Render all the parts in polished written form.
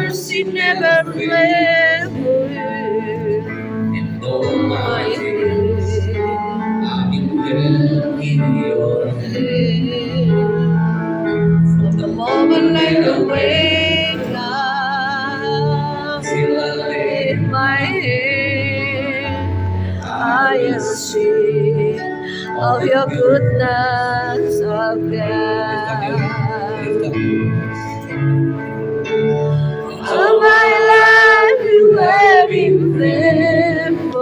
mercy never fails. And all my days I've been held in your hand. From the moment I awake up Till I lay in my head, I will sing of your goodness, oh God. Lift up your All my life you have been faithful.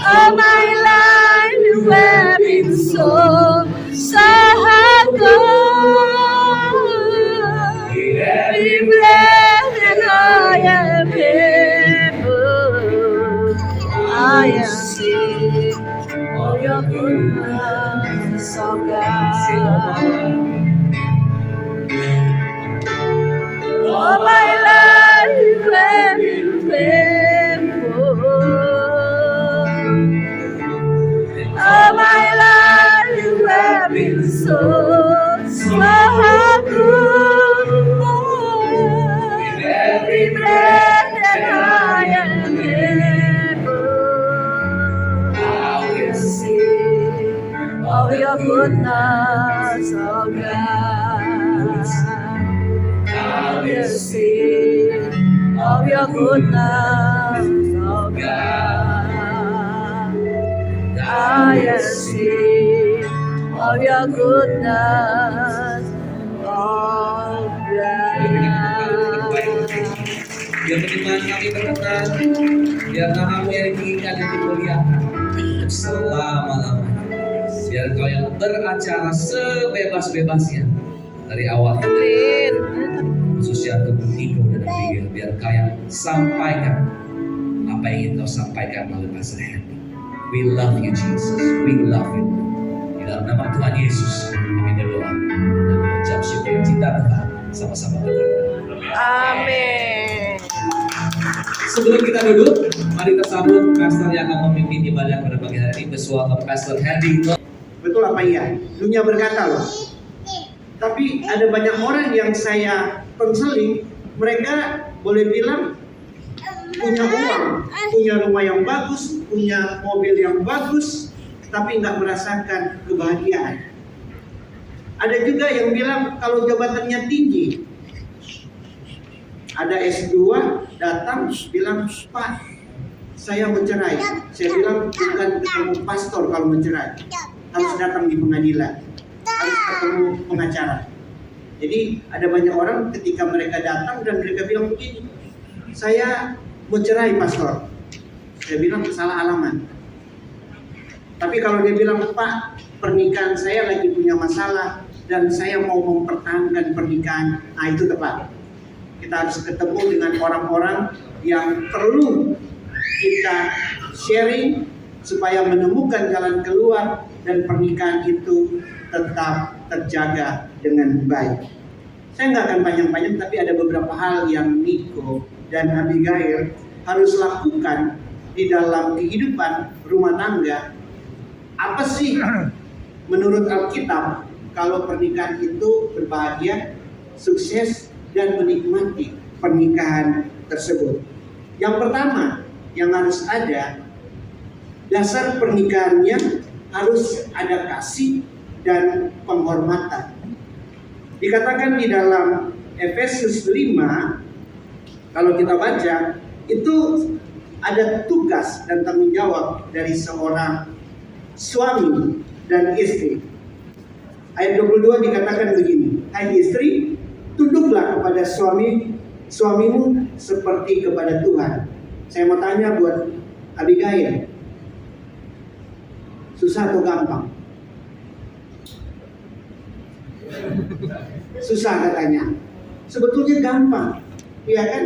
All my life you have been so good. Be blessed and I am able. I am sick of your goodness, oh God. All my life you have been faithful. All my life you have been so good. Every breath that I am able, I will sing of your goodness, oh God. I will sing of your goodness, oh God. I will sing of your goodness, oh God. Biar beriman kami berkenan, biar namamu yang diingat dan dimuliakan selama-lamanya. Biar kau yang beracara sebebas-bebasnya dari awal Amin. khususnya untuk Niko dan Abigail, biar kau yang sampaikan apa yang ingin kau sampaikan melalui Pastor Hendy. We love you Jesus, we love you. Di dalam nama Tuhan Yesus kami berdoa dan mengucap syukur cinta Tuhan sama-sama berdoa. Amin. Sebelum kita duduk, mari kita sambut pastor yang akan memimpin ibadah pada pagi hari ini. Bersua Pastor Hendy. Betul apa iya? Dunia berkata loh. Tapi ada banyak orang yang saya konseling, mereka boleh bilang punya uang, punya rumah yang bagus, punya mobil yang bagus, tapi nggak merasakan kebahagiaan. Ada juga yang bilang kalau jabatannya tinggi, ada S2 datang bilang, Pak, saya bercerai. Saya bilang bukan ketemu pastor kalau bercerai, harus datang di pengadilan, harus ketemu pengacara. Jadi ada banyak orang ketika mereka datang dan mereka bilang begini, saya bercerai pastor. Saya bilang salah alamat. Tapi kalau dia bilang, Pak, pernikahan saya lagi punya masalah dan saya mau mempertahankan pernikahan, nah itu tepat. Kita harus ketemu dengan orang-orang yang perlu kita sharing supaya menemukan jalan keluar dan pernikahan itu tetap terjaga dengan baik. Saya nggak akan panjang-panjang, tapi ada beberapa hal yang Niko dan Abigail harus lakukan di dalam kehidupan rumah tangga. Apa sih menurut Alkitab kalau pernikahan itu berbahagia, sukses, dan menikmati pernikahan tersebut? Yang pertama yang harus ada, dasar pernikahannya harus ada kasih dan penghormatan. Dikatakan di dalam Efesus 5, kalau kita baca, itu ada tugas dan tanggung jawab dari seorang suami dan istri. Ayat 22 dikatakan begini, hai istri, tunduklah kepada suamimu seperti kepada Tuhan. Saya mau tanya buat Abigail, susah atau gampang? Susah katanya. Sebetulnya gampang, ya kan?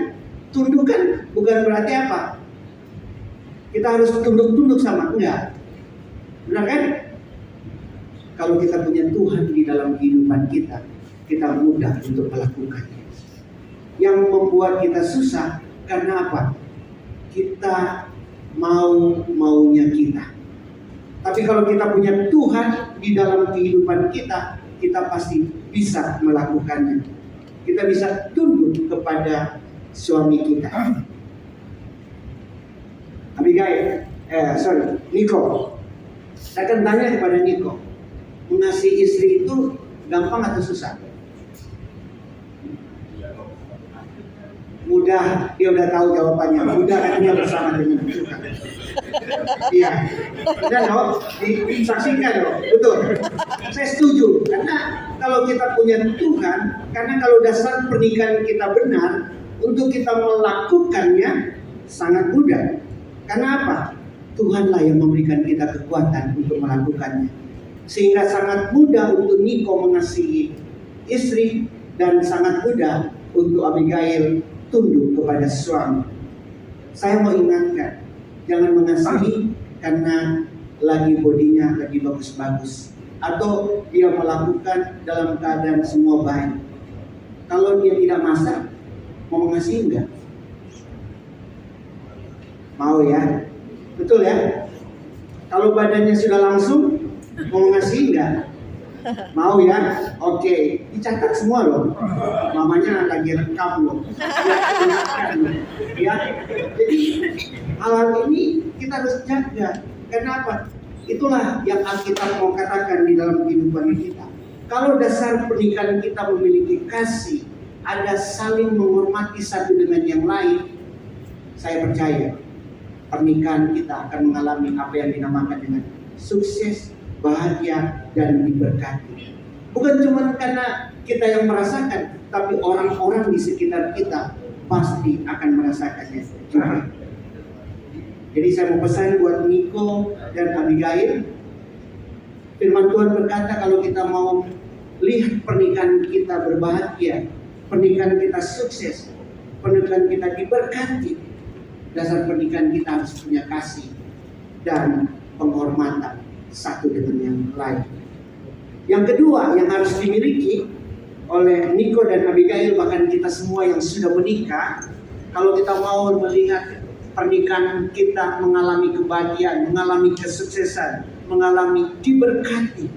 Tunduk kan bukan berarti apa? Kita harus tunduk-tunduk sama, enggak? Benar kan? Kalau kita punya Tuhan di dalam kehidupan kita, kita mudah untuk melakukannya. Yang membuat kita susah karena apa? Kita maunya kita. Tapi kalau kita punya Tuhan di dalam kehidupan kita, kita pasti bisa melakukannya. Kita bisa tunduk kepada suami kita. Niko. Saya akan tanya kepada Niko, mengasihi istri itu gampang atau susah? Mudah, dia udah tahu jawabannya. Mudah katanya bersama dengan Tuhan. Iya, dan loh, disaksikan loh, betul. Saya setuju, karena kalau kita punya Tuhan, karena kalau dasar pernikahan kita benar, untuk kita melakukannya sangat mudah. Karena apa? Tuhanlah yang memberikan kita kekuatan untuk melakukannya. Sehingga sangat mudah untuk Niko mengasihi istri, dan sangat mudah untuk Abigail tunduk kepada suami. Saya mau ingatkan, jangan mengasihi karena lagi bodinya lagi bagus-bagus, atau dia melakukan dalam keadaan semua baik. Kalau dia tidak masak, mau mengasihi enggak? Mau ya? Betul ya? Kalau badannya sudah langsung, mau mengasihi enggak? Mau ya? Oke, dicatat semua loh. Mamanya lagi rekam loh. Ya. Jadi hal ini kita harus jaga. Kenapa? Itulah yang Alkitab mau katakan di dalam kehidupan kita. Kalau dasar pernikahan kita memiliki kasih, ada saling menghormati satu dengan yang lain, saya percaya pernikahan kita akan mengalami apa yang dinamakan dengan sukses, bahagia, dan diberkati. Bukan cuma karena kita yang merasakan, tapi orang-orang di sekitar kita pasti akan merasakannya juga. Jadi saya mau pesan buat Niko dan Abigail, firman Tuhan berkata kalau kita mau lihat pernikahan kita berbahagia, pernikahan kita sukses, pernikahan kita diberkati, dasar pernikahan kita harus punya kasih dan penghormatan satu dengan yang lain. Yang kedua yang harus dimiliki oleh Niko dan Abigail, bahkan kita semua yang sudah menikah, kalau kita mau melihat pernikahan kita mengalami kebahagiaan, mengalami kesuksesan, mengalami diberkati,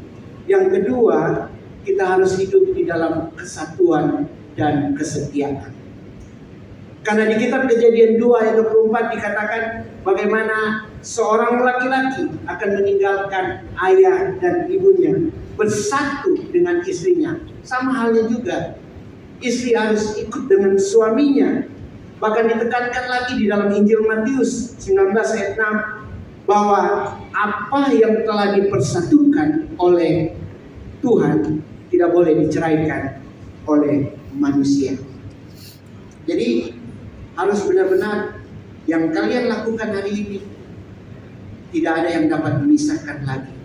yang kedua kita harus hidup di dalam kesatuan dan kesetiaan. Karena di kitab Kejadian 2 ayat 24 dikatakan bagaimana seorang laki-laki akan meninggalkan ayah dan ibunya, bersatu dengan istrinya. Sama halnya juga, istri harus ikut dengan suaminya. Bahkan ditekankan lagi di dalam Injil Matius 19 ayat 6 bahwa apa yang telah dipersatukan oleh Tuhan tidak boleh diceraikan oleh manusia. Jadi harus benar-benar yang kalian lakukan hari ini tidak ada yang dapat memisahkan lagi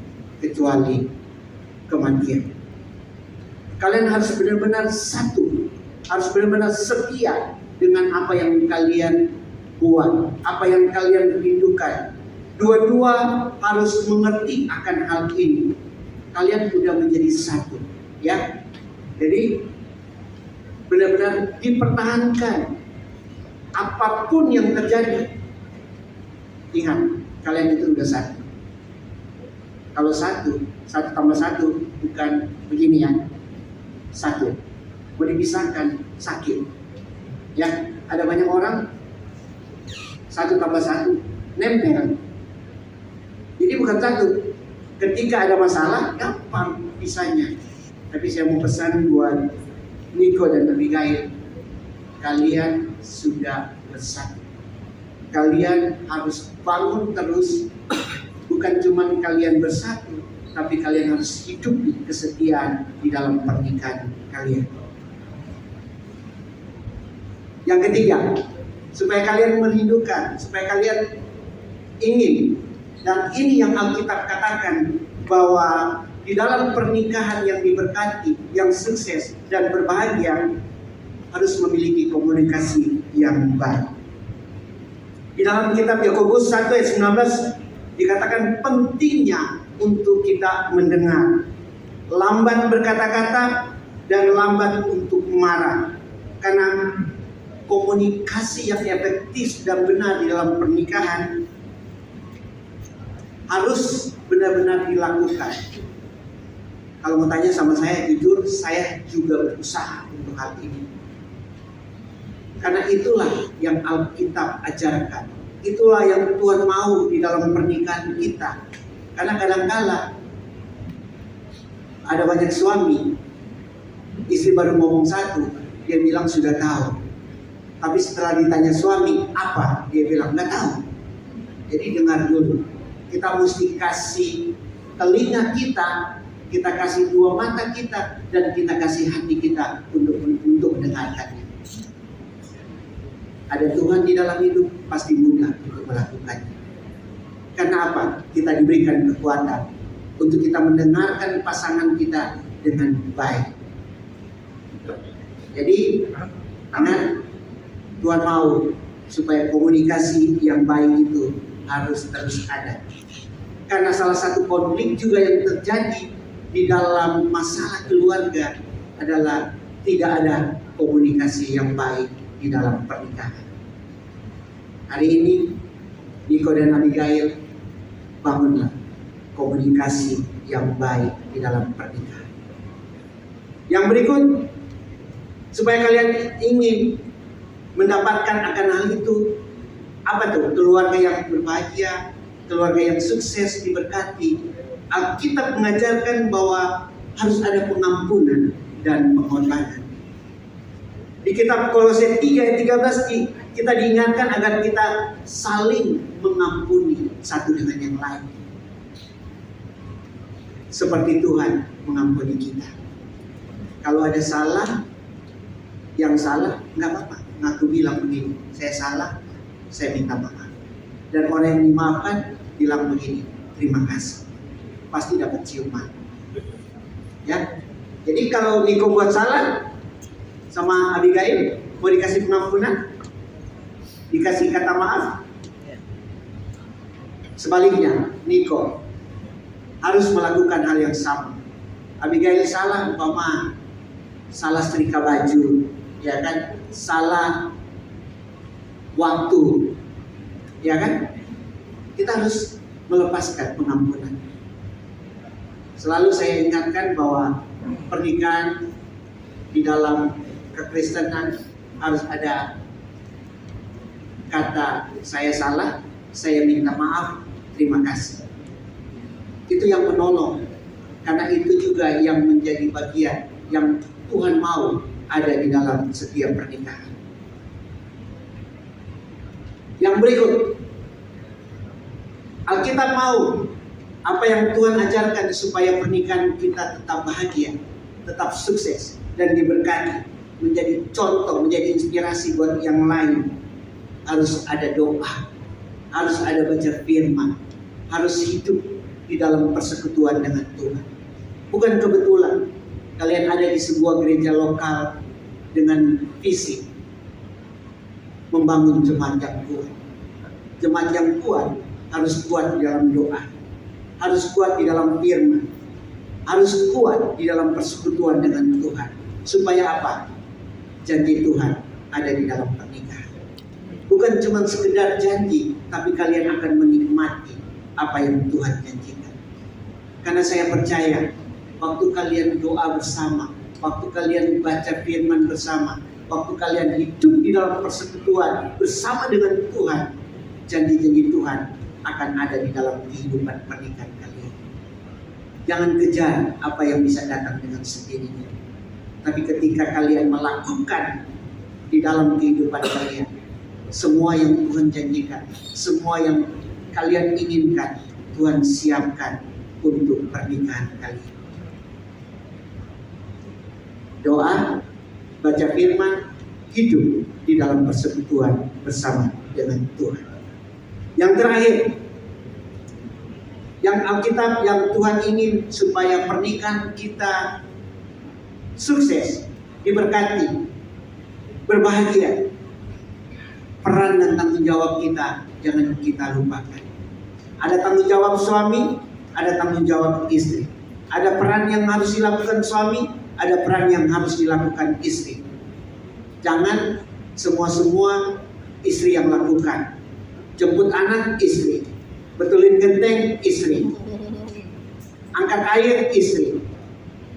kecuali kematian. Kalian harus benar-benar satu, harus benar-benar setia dengan apa yang kalian buat, apa yang kalian rindukan. Dua-dua harus mengerti akan hal ini. Kalian sudah menjadi satu, ya. Jadi benar-benar dipertahankan. Apapun yang terjadi, ingat, kalian itu udah satu. Kalau satu tambah satu bukan begini ya. Satu. Mau dipisahkan sakit. Ya, ada banyak orang satu tambah satu nempel. Jadi bukan satu. Ketika ada masalah, gampang pisahnya. Tapi saya mau pesan buat Niko dan Abigail, kalian sudah bersatu. Kalian harus bangun terus. Bukan cuma kalian bersatu, tapi kalian harus hidup di kesetiaan di dalam pernikahan kalian. Yang ketiga, supaya kalian merindukan, supaya kalian ingin, dan ini yang Alkitab katakan bahwa di dalam pernikahan yang diberkati, yang sukses dan berbahagia, harus memiliki komunikasi yang baik. Di dalam kitab Yakobus 1 ayat 19 dikatakan pentingnya untuk kita mendengar, lambat berkata-kata dan lambat untuk marah. Karena komunikasi yang efektif dan benar di dalam pernikahan harus benar-benar dilakukan. Kalau mau tanya sama saya, jujur saya juga berusaha untuk hal ini. Karena itulah yang Alkitab ajarkan. Itulah yang Tuhan mau di dalam pernikahan kita. Karena kadang-kala ada banyak suami, istri baru ngomong satu, dia bilang sudah tahu. Tapi setelah ditanya suami, apa? Dia bilang nggak tahu. Jadi dengar dulu. Kita mesti kasih telinga kita kasih dua mata kita, dan kita kasih hati kita untuk mendengarkannya. Ada Tuhan di dalam hidup, pasti mudah untuk melakukannya. Karena apa? Kita diberikan kekuatan untuk kita mendengarkan pasangan kita dengan baik. Jadi, Tuhan mau supaya komunikasi yang baik itu harus terus ada. Karena salah satu konflik juga yang terjadi di dalam masalah keluarga adalah tidak ada komunikasi yang baik di dalam pernikahan. Hari ini Niko dan Abigail, bangunlah komunikasi yang baik di dalam pernikahan. Yang berikut, supaya kalian ingin mendapatkan akan hal itu, apa tuh? Keluarga yang berbahagia, keluarga yang sukses, diberkati. Alkitab mengajarkan bahwa harus ada pengampunan dan pengorbanan. Di kitab Kolose 3 ayat 13 kita diingatkan agar kita saling mengampuni satu dengan yang lain. Seperti Tuhan mengampuni kita. Kalau ada salah, yang salah nggak apa-apa. Ngaku bilang begini, saya salah, saya minta maaf. Dan orang yang dimaafkan bilang begini, terima kasih. Pasti dapat ciuman. Ya. Jadi kalau Niko buat salah sama Abigail, mau dikasih pengampunan, dikasih kata maaf. Sebaliknya, Niko harus melakukan hal yang sama. Abigail salah, umpama salah setrika baju, ya kan? Salah waktu, ya kan? Kita harus melepaskan pengampunan. Selalu saya ingatkan bahwa pernikahan di dalam kekristenan harus ada kata saya salah, saya minta maaf, terima kasih. Itu yang menolong, karena itu juga yang menjadi bagian yang Tuhan mau ada di dalam setiap pernikahan. Yang berikut, Alkitab mau apa yang Tuhan ajarkan supaya pernikahan kita tetap bahagia, tetap sukses dan diberkati, menjadi contoh, menjadi inspirasi buat yang lain. Harus ada doa, harus ada baca firman, harus hidup di dalam persekutuan dengan Tuhan. Bukan kebetulan kalian ada di sebuah gereja lokal dengan visi membangun jemaat yang kuat. Jemaat yang kuat harus kuat di dalam doa, harus kuat di dalam firman, harus kuat di dalam persekutuan dengan Tuhan. Supaya apa? Janji Tuhan ada di dalam pernikahan. Bukan cuma sekedar janji, tapi kalian akan menikmati apa yang Tuhan janjikan. Karena saya percaya, waktu kalian doa bersama, waktu kalian baca firman bersama, waktu kalian hidup di dalam persekutuan bersama dengan Tuhan, janji-janji Tuhan akan ada di dalam kehidupan pernikahan kalian. Jangan kejar apa yang bisa datang dengan sendirinya. Tapi ketika kalian melakukan di dalam kehidupan kalian, semua yang Tuhan janjikan, semua yang kalian inginkan, Tuhan siapkan untuk pernikahan kalian. Doa, baca firman, hidup di dalam persekutuan bersama dengan Tuhan. Yang terakhir, yang Alkitab, yang Tuhan ingin supaya pernikahan kita sukses, diberkati, berbahagia. Peran dan tanggung jawab kita jangan kita lupakan. Ada tanggung jawab suami, ada tanggung jawab istri. Ada peran yang harus dilakukan suami, ada peran yang harus dilakukan istri. Jangan semua istri yang lakukan. Jemput anak, istri. Betulin genteng, istri. Angkat air, istri.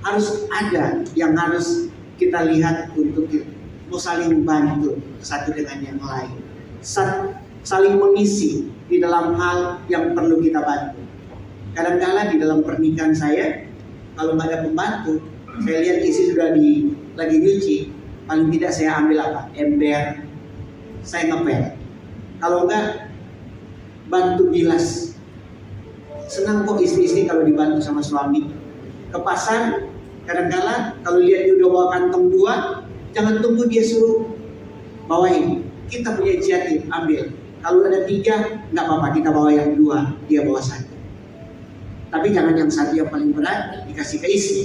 harus ada yang harus kita lihat untuk mau saling bantu satu dengan yang lain, saling mengisi di dalam hal yang perlu kita bantu. Kadang-kala di dalam pernikahan saya, kalau nggak ada pembantu, saya lihat isi sudah lagi nyuci, paling tidak saya ambil apa? Ember, saya ngepel. Kalau enggak, bantu bilas. Senang kok istri-istri kalau dibantu sama suami. Ke pasar, kadang-kala kalau lihat dia udah bawa kantong 2, jangan tunggu dia suruh bawain. Kita punya inisiatif, ambil. Kalau ada 3, nggak apa-apa, kita bawa yang 2, dia bawa 1. Tapi jangan yang 1 yang paling berat dikasih ke istri.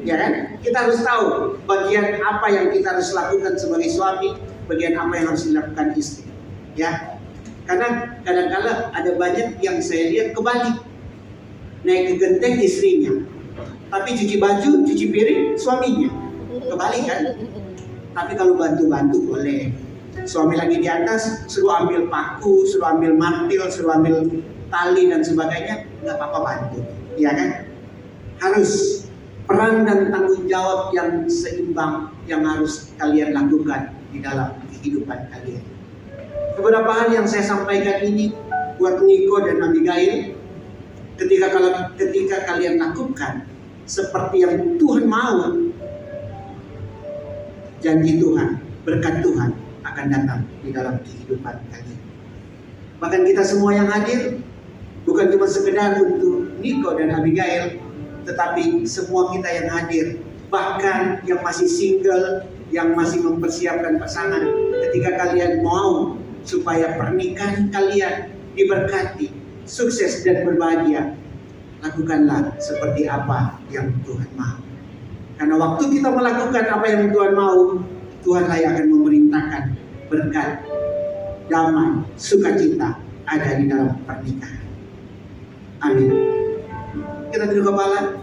Ya kan? Kita harus tahu bagian apa yang kita harus lakukan sebagai suami, bagian apa yang harus dilakukan istri. Ya. Karena kadang-kala ada banyak yang saya lihat kebalik. Naik ke genteng istrinya, tapi cuci baju, cuci piring suaminya. Kebalik kan? Tapi kalau bantu-bantu boleh. Suami lagi di atas, suruh ambil paku, suruh ambil martil, suruh ambil tali dan sebagainya, nggak apa-apa bantu. Ya kan? Harus peran dan tanggung jawab yang seimbang yang harus kalian lakukan di dalam kehidupan kalian. Beberapa hal yang saya sampaikan ini buat Niko dan Abigail, ketika kalian lakukan seperti yang Tuhan mau, janji Tuhan, berkat Tuhan akan datang di dalam kehidupan kalian. Bahkan kita semua yang hadir bukan cuma sekedar untuk Niko dan Abigail, tetapi semua kita yang hadir, bahkan yang masih single, yang masih mempersiapkan pasangan, ketika kalian mau supaya pernikahan kalian diberkati, sukses dan berbahagia, lakukanlah seperti apa yang Tuhan mau. Karena waktu kita melakukan apa yang Tuhan mau, Tuhanlah yang akan memerintahkan berkat, damai, sukacita ada di dalam pernikahan. Amin. Kita tunduk kepala.